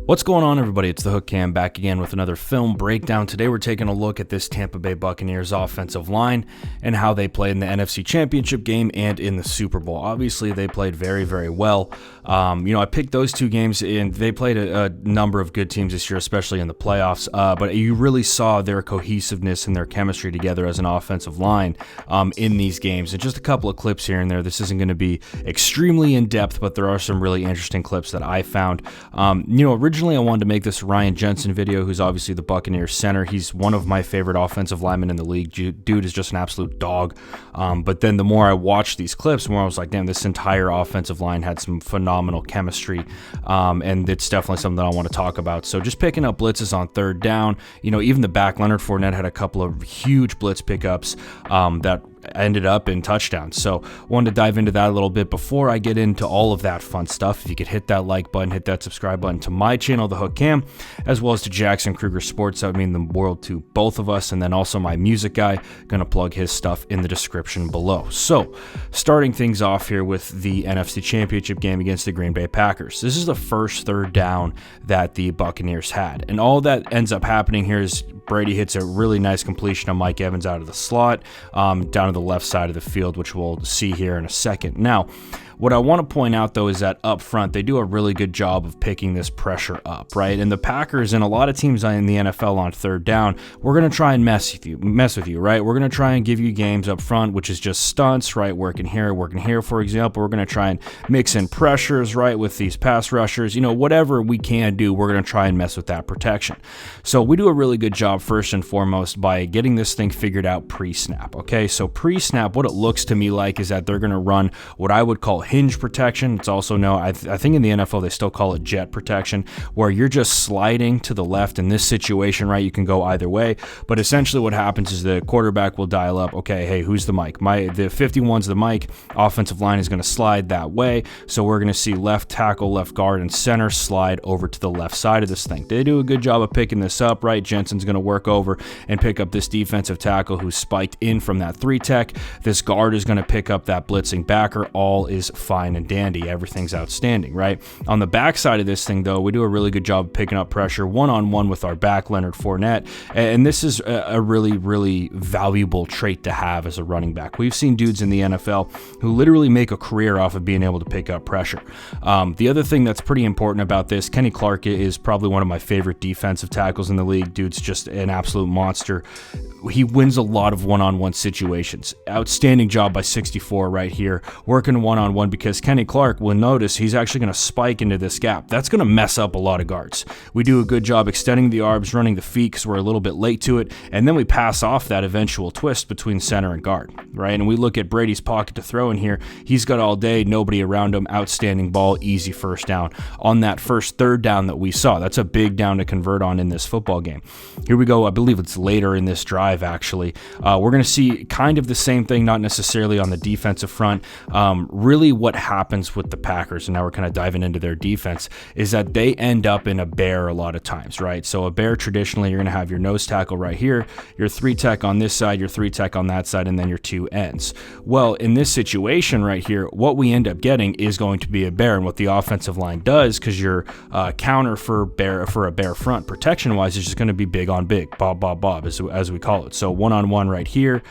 What's going on, everybody? It's the Hook Cam back again with another film breakdown. Today we're taking a look at this Tampa Bay Buccaneers offensive line and how they played in the NFC Championship game and in the Super Bowl. Obviously, they played very, very well. I picked those two games, and they played a number of good teams this year, especially in the playoffs. But you really saw their cohesiveness and their chemistry together as an offensive line in these games. And just a couple of clips here and there. This isn't going to be extremely in-depth, but there are some really interesting clips that I found. Originally I wanted to make this Ryan Jensen video, who's obviously the Buccaneers center. He's one of my favorite offensive linemen in the league. Dude is just an absolute dog. But then the more I watched these clips, the more I was like, damn, this entire offensive line had some phenomenal chemistry. And it's definitely something that I want to talk about. So just picking up blitzes on third down, even the back, Leonard Fournette had a couple of huge blitz pickups that ended up in touchdowns. So wanted to dive into that a little bit before I get into all of that fun stuff. If you could hit that like button, hit that subscribe button to my channel, The Hook Cam, as well as to Jackson Kruger Sports. That would mean the world to both of us. And then also my music guy, gonna plug his stuff in the description below. So starting things off here with the NFC Championship game against the Green Bay Packers. This is the first third down that the Buccaneers had. And all that ends up happening here is Brady hits a really nice completion of Mike Evans out of the slot down to the left side of the field, which we'll see here in a second. Now, what I want to point out, though, is that up front, they do a really good job of picking this pressure up, right? And the Packers and a lot of teams in the NFL on third down, we're going to try and mess with you, right? We're going to try and give you games up front, which is just stunts, right? Working here, for example. We're going to try and mix in pressures, right, with these pass rushers. Whatever we can do, we're going to try and mess with that protection. So we do a really good job, first and foremost, by getting this thing figured out pre-snap, okay? So pre-snap, what it looks to me like is that they're going to run what I would call hinge protection. It's also known, I think in the NFL they still call it jet protection, where you're just sliding to the left. In this situation, right, you can go either way, but essentially what happens is the quarterback will dial up, okay, hey, who's the mic? The 51's the mic. Offensive line is going to slide that way, so we're going to see left tackle, left guard, and center slide over to the left side of this thing. They do a good job of picking this up, right? Jensen's going to work over and pick up this defensive tackle who's spiked in from that 3-tech. This guard is going to pick up that blitzing backer. All is fine and dandy. Everything's outstanding, right? On the backside of this thing, though, we do a really good job of picking up pressure one-on-one with our back, Leonard Fournette, and this is a really, really valuable trait to have as a running back. We've seen dudes in the NFL who literally make a career off of being able to pick up pressure. The other thing that's pretty important about this, Kenny Clark is probably one of my favorite defensive tackles in the league. Dude's just an absolute monster. He wins a lot of one-on-one situations. Outstanding job by 64 right here, working one-on-one, because Kenny Clark will notice he's actually going to spike into this gap. That's going to mess up a lot of guards. We do a good job extending the arms, running the feet because we're a little bit late to it, and then we pass off that eventual twist between center and guard, right? And we look at Brady's pocket to throw in here. He's got all day, nobody around him, outstanding ball, easy first down. On that first third down that we saw, that's a big down to convert on in this football game. Here we go. I believe it's later in this drive, actually. We're going to see kind of the same thing, not necessarily on the defensive front. Really what happens with the Packers, and now we're kind of diving into their defense, is that they end up in a bear a lot of times, right? So a bear, traditionally, you're going to have your nose tackle right here, your 3-tech on this side, your 3-tech on that side, and then your 2 ends. Well, in this situation right here, what we end up getting is going to be a bear, and what the offensive line does, because your counter for a bear front protection-wise is just going to be big on big, bob, as we call it. So one-on-one right here,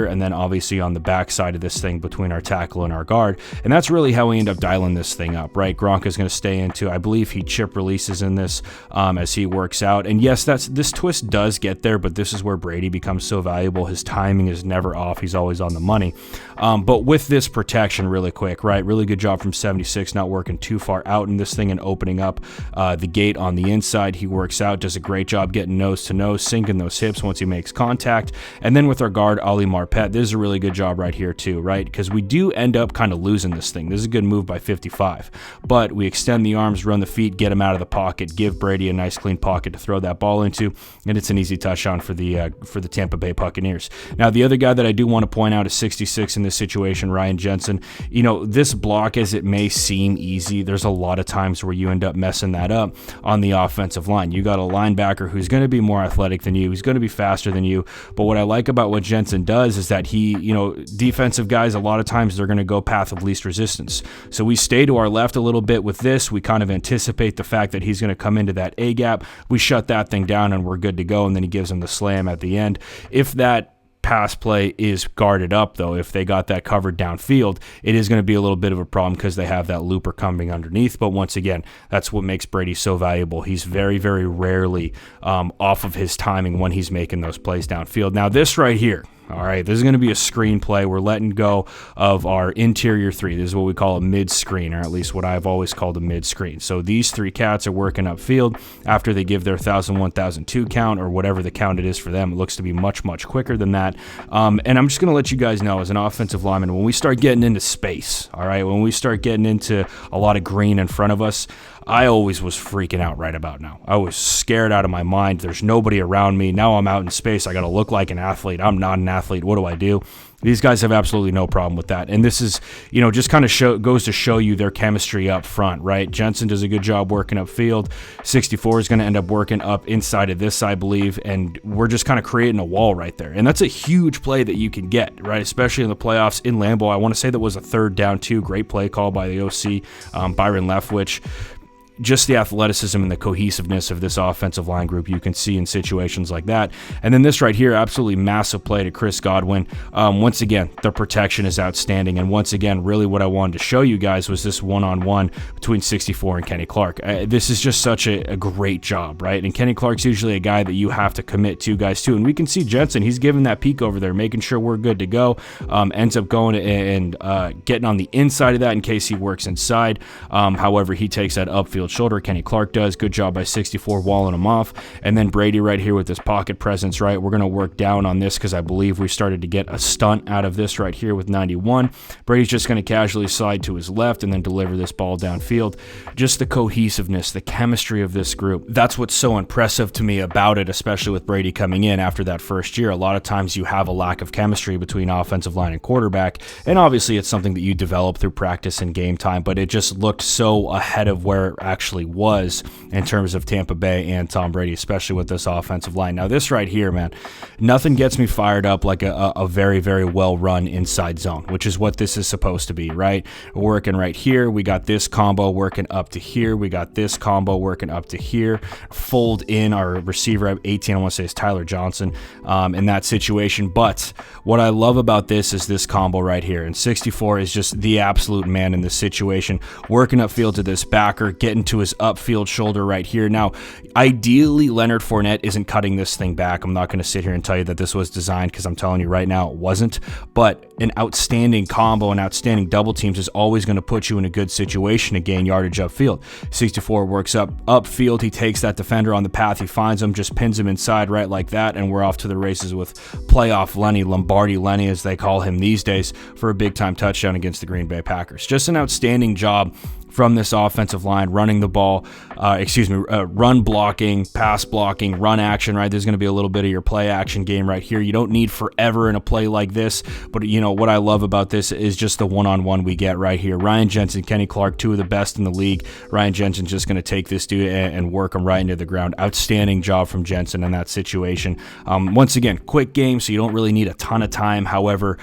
and then obviously on the back side of this thing between our tackle and our guard. And that's really how we end up dialing this thing up, right? Gronk is going to stay into, I believe he chip releases in this as he works out. And yes, this twist does get there, but this is where Brady becomes so valuable. His timing is never off. He's always on the money. But with this protection, really quick, right? Really good job from 76, not working too far out in this thing and opening up the gate on the inside. He works out, does a great job getting nose to nose, sinking those hips once he makes contact. And then with our guard, Ali Marpet, this is a really good job right here too, right? Because we do end up kind of losing this thing. This is a good move by 55, but we extend the arms, run the feet, get him out of the pocket, give Brady a nice clean pocket to throw that ball into, and it's an easy touchdown for the Tampa Bay Buccaneers. Now, the other guy that I do want to point out is 66 in this situation, Ryan Jensen. This block, as it may seem easy, there's a lot of times where you end up messing that up on the offensive line. You got a linebacker who's going to be more athletic than you, who's going to be faster than you, but what I like about what Jensen does is that he, defensive guys, a lot of times times they're going to go path of least resistance. So we stay to our left a little bit with this. We kind of anticipate the fact that he's going to come into that A gap. We shut that thing down and we're good to go, and then he gives him the slam at the end. If that pass play is guarded up, though, if they got that covered downfield, it is going to be a little bit of a problem because they have that looper coming underneath. But once again, that's what makes Brady so valuable. He's very, very rarely off of his timing when he's making those plays downfield. Now, this right here, all right, this is going to be a screen play. We're letting go of our interior three. This is what we call a mid-screen, or at least what I've always called a mid-screen. So these three cats are working upfield after they give their 1,000, 1,002 count, or whatever the count it is for them. It looks to be much, much quicker than that. And I'm just going to let you guys know, as an offensive lineman, when we start getting into space, all right, when we start getting into a lot of green in front of us, I always was freaking out right about now. I was scared out of my mind. There's nobody around me. Now I'm out in space. I got to look like an athlete. I'm not an athlete. What do I do? These guys have absolutely no problem with that. And this is, just kind of goes to show you their chemistry up front, right? Jensen does a good job working upfield. 64 is going to end up working up inside of this, I believe. And we're just kind of creating a wall right there. And that's a huge play that you can get, right? Especially in the playoffs in Lambeau. I want to say that was a 3rd down 2. Great play call by the OC, Byron Leftwich. Just the athleticism and the cohesiveness of this offensive line group you can see in situations like that. And then this right here, absolutely massive play to Chris Godwin. Once again, the protection is outstanding. And once again, really what I wanted to show you guys was this one-on-one between 64 and Kenny Clark. This is just such a great job, right? And Kenny Clark's usually a guy that you have to commit 2 guys to. And we can see Jensen, he's giving that peek over there, making sure we're good to go. Ends up going and getting on the inside of that in case he works inside. However, he takes that upfield shoulder. Kenny Clark does. Good job by 64 walling him off. And then Brady right here with his pocket presence, right? We're going to work down on this because I believe we started to get a stunt out of this right here with 91. Brady's just going to casually slide to his left and then deliver this ball downfield. Just the cohesiveness, the chemistry of this group. That's what's so impressive to me about it, especially with Brady coming in after that first year. A lot of times you have a lack of chemistry between offensive line and quarterback, and obviously it's something that you develop through practice and game time, but it just looked so ahead of where it actually was in terms of Tampa Bay and Tom Brady, especially with this offensive line. Now this right here, man, nothing gets me fired up like a very, very well run inside zone, which is what this is supposed to be, right? We're working right here. We got this combo working up to here. We got this combo working up to here. Fold in our receiver at 18, I want to say is Tyler Johnson in that situation. But what I love about this is this combo right here. And 64 is just the absolute man in this situation. Working upfield to this backer, getting to his upfield shoulder right here. Now, ideally, Leonard Fournette isn't cutting this thing back. I'm not going to sit here and tell you that this was designed because I'm telling you right now it wasn't. But an outstanding combo and outstanding double teams is always going to put you in a good situation to gain yardage upfield. 64 works upfield. He takes that defender on the path. He finds him, just pins him inside right like that, and we're off to the races with playoff Lenny, Lombardi Lenny as they call him these days, for a big-time touchdown against the Green Bay Packers. Just an outstanding job from this offensive line, running the ball, run blocking, pass blocking, run action, right? There's going to be a little bit of your play action game right here. You don't need forever in a play like this, but what I love about this is just the one-on-one we get right here. Ryan Jensen, Kenny Clark, 2 of the best in the league. Ryan Jensen's just going to take this dude and work him right into the ground. Outstanding job from Jensen in that situation. Once again, quick game, so you don't really need a ton of time. However,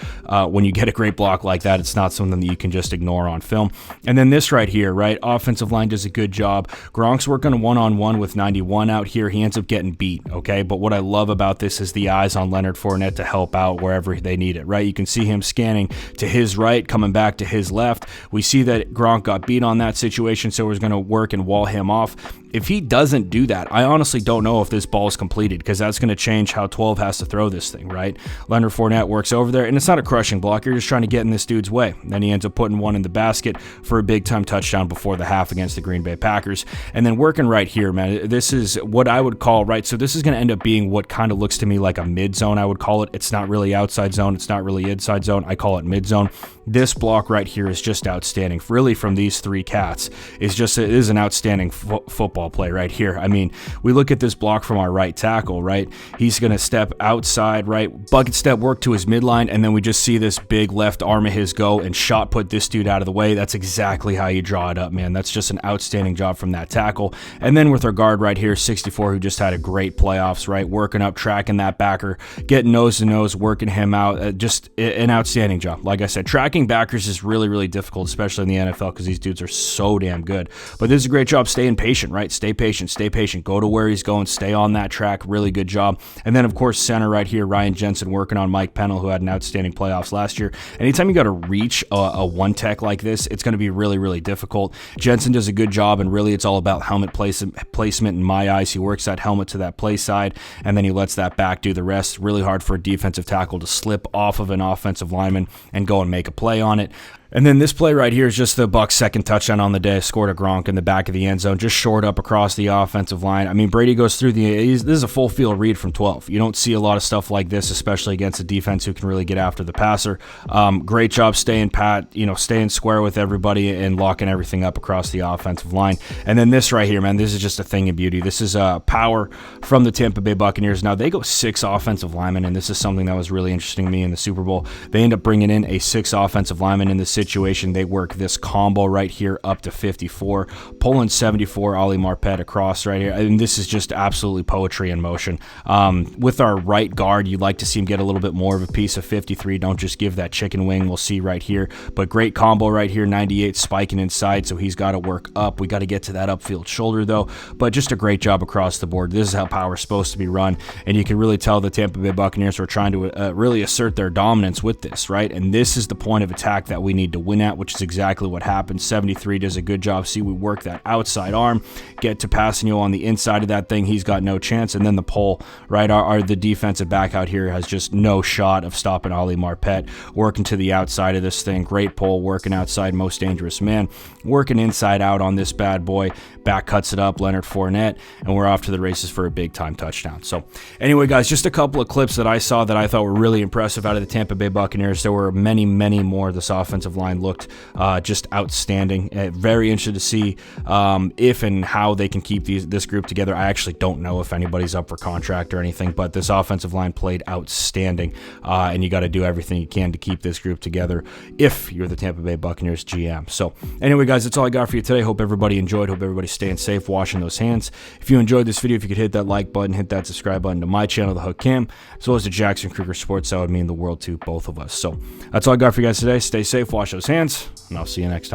when you get a great block like that, it's not something that you can just ignore on film. And then this right here, right? Offensive line does a good job. Gronk's working a one-on-one with 91 out here. He ends up getting beat, okay? But what I love about this is the eyes on Leonard Fournette to help out wherever they need it, right? You can see him scanning to his right, coming back to his left. We see that Gronk got beat on that situation, so we're going to work and wall him off. If he doesn't do that, I honestly don't know if this ball is completed, because that's going to change how 12 has to throw this thing, right? Leonard Fournette works over there, and it's not a crushing block. You're just trying to get in this dude's way. Then he ends up putting one in the basket for a big-time touchdown before the half against the Green Bay Packers. And then working right here, man, this is what I would call, right? So this is going to end up being what kind of looks to me like a mid-zone, I would call it. It's not really outside zone. It's not really inside zone. I call it mid-zone. This block right here is just outstanding. Really, from these 3 cats, it is an outstanding football football play right here. I mean, we look at this block from our right tackle, right? He's going to step outside, right? Bucket step work to his midline, and then we just see this big left arm of his go and shot put this dude out of the way. That's exactly how you draw it up, man. That's just an outstanding job from that tackle. And then with our guard right here, 64, who just had a great playoffs, right? Working up, tracking that backer, getting nose to nose, working him out. Just an outstanding job. Like I said, tracking backers is really, really difficult, especially in the NFL, because these dudes are so damn good. But this is a great job staying patient, right? Stay patient, stay patient. Go to where he's going, stay on that track. Really good job. And then, of course, center right here, Ryan Jensen working on Mike Pennell, who had an outstanding playoffs last year. Anytime you got to reach a one tech like this, it's going to be really, really difficult. Jensen does a good job, and really it's all about helmet placement in my eyes. He works that helmet to that play side, and then he lets that back do the rest. Really hard for a defensive tackle to slip off of an offensive lineman and go and make a play on it. And then this play right here is just the Bucs' second touchdown on the day. Scored a Gronk in the back of the end zone, just short up across the offensive line. I mean, Brady goes through this is a full field read from 12. You don't see a lot of stuff like this, especially against a defense who can really get after the passer. Great job staying pat, staying square with everybody and locking everything up across the offensive line. And then this right here, man, this is just a thing of beauty. This is power from the Tampa Bay Buccaneers. Now, they go 6 offensive linemen, and this is something that was really interesting to me in the Super Bowl. They end up bringing in a 6 offensive lineman in this situation. They work this combo right here up to 54, pulling 74 Ali Marpet across right here. And this is just absolutely poetry in motion. With our right guard, you'd like to see him get a little bit more of a piece of 53. Don't just give that chicken wing. We'll see right here. But great combo right here, 98 spiking inside, so he's got to work up. We got to get to that upfield shoulder, though. But just a great job across the board. This is how power's supposed to be run. And you can really tell the Tampa Bay Buccaneers were trying to really assert their dominance with this, right? And this is the point of attack that we need to win at, which is exactly what happened. 73 does a good job. See, we work that outside arm, get to Passanio on the inside of that thing. He's got no chance. And then the pull, right? The defensive back out here has just no shot of stopping Ali Marpet. Working to the outside of this thing. Great pull, working outside, most dangerous man. Working inside out on this bad boy. Back cuts it up, Leonard Fournette, and we're off to the races for a big-time touchdown. So anyway, guys, just a couple of clips that I saw that I thought were really impressive out of the Tampa Bay Buccaneers. There were many, many more. This offensive line looked just outstanding. Very interested to see if and how they can keep this group together. I actually don't know if anybody's up for contract or anything, but this offensive line played outstanding, and you got to do everything you can to keep this group together if you're the Tampa Bay Buccaneers GM. So anyway, guys, that's all I got for you today. Hope everybody enjoyed. Hope everybody's staying safe, washing those hands. If you enjoyed this video, if you could hit that like button, hit that subscribe button to my channel, The Hook Cam, as well as to Jackson Kruger Sports. That would mean the world to both of us. So that's all I got for you guys today. Stay safe, wash those hands, and I'll see you next time.